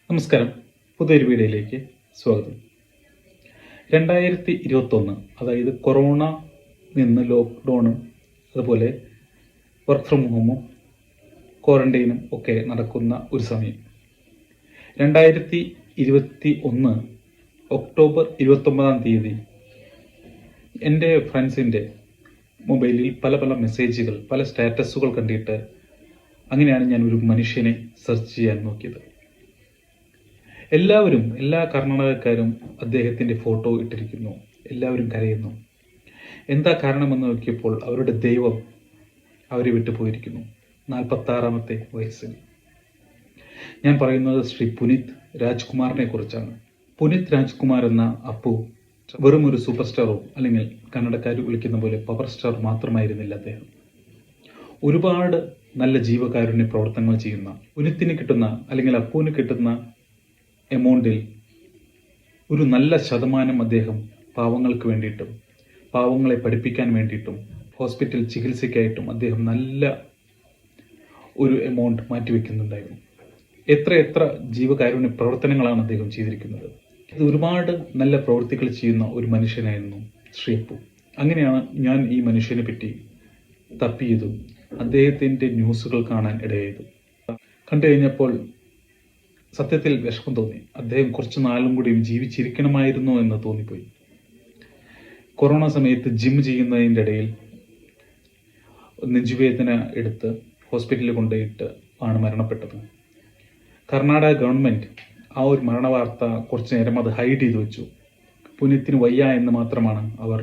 നമസ്കാരം. പുതിയൊരു വീഡിയോയിലേക്ക് സ്വാഗതം. 2021, അതായത് കൊറോണ നിന്ന് ലോക്ക്ഡൗണും അതുപോലെ വർക്ക് ഫ്രം ഹോമും ക്വാറന്റൈനും ഒക്കെ നടക്കുന്ന ഒരു സമയം. 2021 ഒക്ടോബർ 29 എൻ്റെ ഫ്രണ്ട്സിൻ്റെ മൊബൈലിൽ പല മെസ്സേജുകൾ, പല സ്റ്റാറ്റസുകൾ കണ്ടിട്ട് അങ്ങനെയാണ് ഞാൻ ഒരു മനുഷ്യനെ സെർച്ച് ചെയ്യാൻ നോക്കിയത്. എല്ലാ കർണാടകക്കാരും അദ്ദേഹത്തിൻ്റെ ഫോട്ടോ ഇട്ടിരിക്കുന്നു. എല്ലാവരും കരയുന്നു. എന്താ കാരണമെന്ന് നോക്കിയപ്പോൾ അവരുടെ ദൈവം അവരെ വിട്ടുപോയിരിക്കുന്നു 46-ാമത്തെ വയസ്സിൽ. ഞാൻ പറയുന്നത് ശ്രീ പുനീത് രാജ്കുമാറിനെ കുറിച്ചാണ്. പുനീത് രാജ്കുമാർ എന്ന അപ്പു വെറും ഒരു സൂപ്പർ സ്റ്റാറോ അല്ലെങ്കിൽ കന്നഡക്കാർ വിളിക്കുന്ന പോലെ പവർ സ്റ്റാർ മാത്രമായിരുന്നില്ല അദ്ദേഹം. ഒരുപാട് നല്ല ജീവകാരുണ്യ പ്രവർത്തനങ്ങൾ ചെയ്യുന്ന, പുനീത്തിന് കിട്ടുന്ന അല്ലെങ്കിൽ അപ്പുവിന് കിട്ടുന്ന എമൗണ്ടിൽ ഒരു നല്ല ശതമാനം അദ്ദേഹം പാവങ്ങൾക്ക് വേണ്ടിയിട്ടും പാവങ്ങളെ പഠിപ്പിക്കാൻ വേണ്ടിയിട്ടും ഹോസ്പിറ്റൽ ചികിത്സയ്ക്കായിട്ടും അദ്ദേഹം നല്ല ഒരു എമൗണ്ട് മാറ്റിവെക്കുന്നുണ്ടായിരുന്നു. എത്ര ജീവകാരുണ്യ പ്രവർത്തനങ്ങളാണ് അദ്ദേഹം ചെയ്തിരിക്കുന്നത്. ഇത് ഒരുപാട് നല്ല പ്രവൃത്തികൾ ചെയ്യുന്ന ഒരു മനുഷ്യനായിരുന്നു ശ്രീ അപ്പു. അങ്ങനെയാണ് ഞാൻ ഈ മനുഷ്യനെ പറ്റി തപ്പിയതും അദ്ദേഹത്തിൻ്റെ ന്യൂസുകൾ കാണാൻ ഇടയായതും. കണ്ടു കഴിഞ്ഞപ്പോൾ സത്യത്തിൽ വിഷമം തോന്നി. അദ്ദേഹം കുറച്ച് നാളും കൂടിയും ജീവിച്ചിരിക്കണമായിരുന്നു എന്ന് തോന്നിപ്പോയി. കൊറോണ സമയത്ത് ജിം ചെയ്യുന്നതിൻ്റെ ഇടയിൽ നെഞ്ചുവേദന എടുത്ത് ഹോസ്പിറ്റലിൽ കൊണ്ടുപോയിട്ട് ആണ് മരണപ്പെട്ടത്. കർണാടക ഗവൺമെൻറ് ആ ഒരു മരണ വാർത്ത കുറച്ചു നേരം അത് ഹൈഡ് ചെയ്തു വെച്ചു. പുനീത്തിന് വയ്യ എന്ന് മാത്രമാണ് അവർ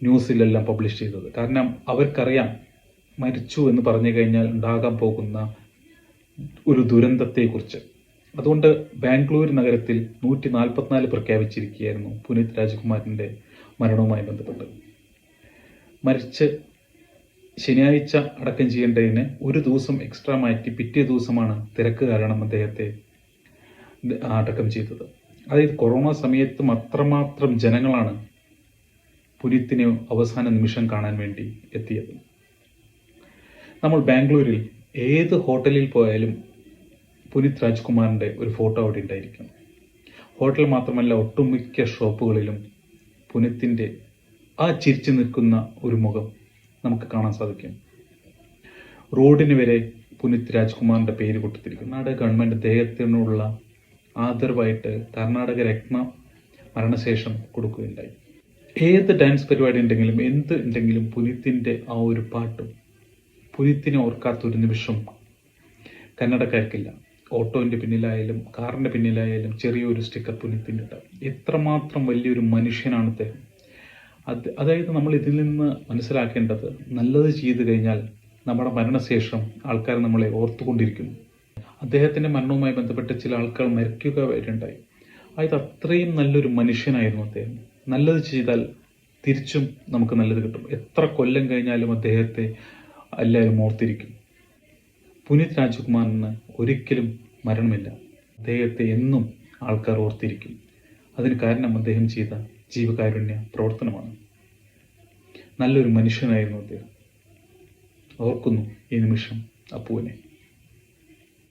ന്യൂസിലെല്ലാം പബ്ലിഷ് ചെയ്തത്. കാരണം അവർക്കറിയാം മരിച്ചു എന്ന് പറഞ്ഞു കഴിഞ്ഞാൽ ഉണ്ടാകാൻ പോകുന്ന ഒരു ദുരന്തത്തെക്കുറിച്ച്. അതുകൊണ്ട് ബാംഗ്ലൂർ നഗരത്തിൽ 144 പ്രഖ്യാപിച്ചിരിക്കുകയായിരുന്നു പുനീത് രാജ്കുമാറിൻ്റെ മരണവുമായി ബന്ധപ്പെട്ട്. മരിച്ച് ശനിയാഴ്ച അടക്കം ചെയ്യേണ്ടതിന് ഒരു ദിവസം എക്സ്ട്രാ മാറ്റി പിറ്റേ ദിവസമാണ് തിരക്ക് കാരണം അദ്ദേഹത്തെ അടക്കം ചെയ്തത്. അതായത് കൊറോണ സമയത്തും അത്രമാത്രം ജനങ്ങളാണ് പുനീത്തിനെ അവസാന നിമിഷം കാണാൻ വേണ്ടി എത്തിയത്. നമ്മൾ ബാംഗ്ലൂരിൽ ഏത് ഹോട്ടലിൽ പോയാലും പുനീത് രാജ്കുമാറിൻ്റെ ഒരു ഫോട്ടോ അവിടെ ഉണ്ടായിരിക്കും. ഹോട്ടൽ മാത്രമല്ല, ഒട്ടുമിക്ക ഷോപ്പുകളിലും പുനീത്തിൻ്റെ ആ ചിരിച്ചു നിൽക്കുന്ന ഒരു മുഖം നമുക്ക് കാണാൻ സാധിക്കും. റോഡിന് വരെ പുനീത് രാജ്കുമാറിൻ്റെ പേര് കൊടുത്തിരിക്കും. കർണാടക ഗവൺമെൻറ് അദ്ദേഹത്തിനുള്ള ആദരവായിട്ട് കർണാടക രത്ന മരണശേഷം കൊടുക്കുകയുണ്ടായി. ഏത് ഡാൻസ് പരിപാടി ഉണ്ടെങ്കിലും എന്ത് ഉണ്ടെങ്കിലും പുനീത്തിൻ്റെ ആ ഒരു പാട്ടും പുനീത്തിനെ ഓർക്കാത്തൊരു നിമിഷം കന്നഡക്കാർക്കില്ല. ഓട്ടോൻ്റെ പിന്നിലായാലും കാറിൻ്റെ പിന്നിലായാലും ചെറിയൊരു സ്റ്റിക്കർ പുനീത്തിൻ്റെ ഉണ്ടാവും. എത്രമാത്രം വലിയൊരു മനുഷ്യനാണ് അദ്ദേഹം. അതായത് നമ്മൾ ഇതിൽ നിന്ന് മനസ്സിലാക്കേണ്ടത്, നല്ലത് ചെയ്തു കഴിഞ്ഞാൽ നമ്മുടെ മരണശേഷം ആൾക്കാർ നമ്മളെ ഓർത്തുകൊണ്ടിരിക്കുന്നു. അദ്ദേഹത്തിൻ്റെ മരണവുമായി ബന്ധപ്പെട്ട് ചില ആൾക്കാർ മരിക്കുക വരെയുണ്ടായി. അതായത് അത്രയും നല്ലൊരു മനുഷ്യനായിരുന്നു അദ്ദേഹം. നല്ലത് ചെയ്താൽ തിരിച്ചും നമുക്ക് നല്ലത് കിട്ടും. എത്ര കൊല്ലം കഴിഞ്ഞാലും അദ്ദേഹത്തെ എല്ലാവരും ഓർത്തിരിക്കും. പുനീത് രാജ്കുമാറിന് ഒരിക്കലും മരണമില്ല. അദ്ദേഹത്തെ എന്നും ആൾക്കാർ ഓർത്തിരിക്കും. അതിന് കാരണം അദ്ദേഹം ചെയ്ത ജീവകാരുണ്യ പ്രവർത്തനമാണ്. നല്ലൊരു മനുഷ്യനായിരുന്നു അദ്ദേഹം. ഓർക്കുന്നു ഈ നിമിഷം അപ്പുവിനെ.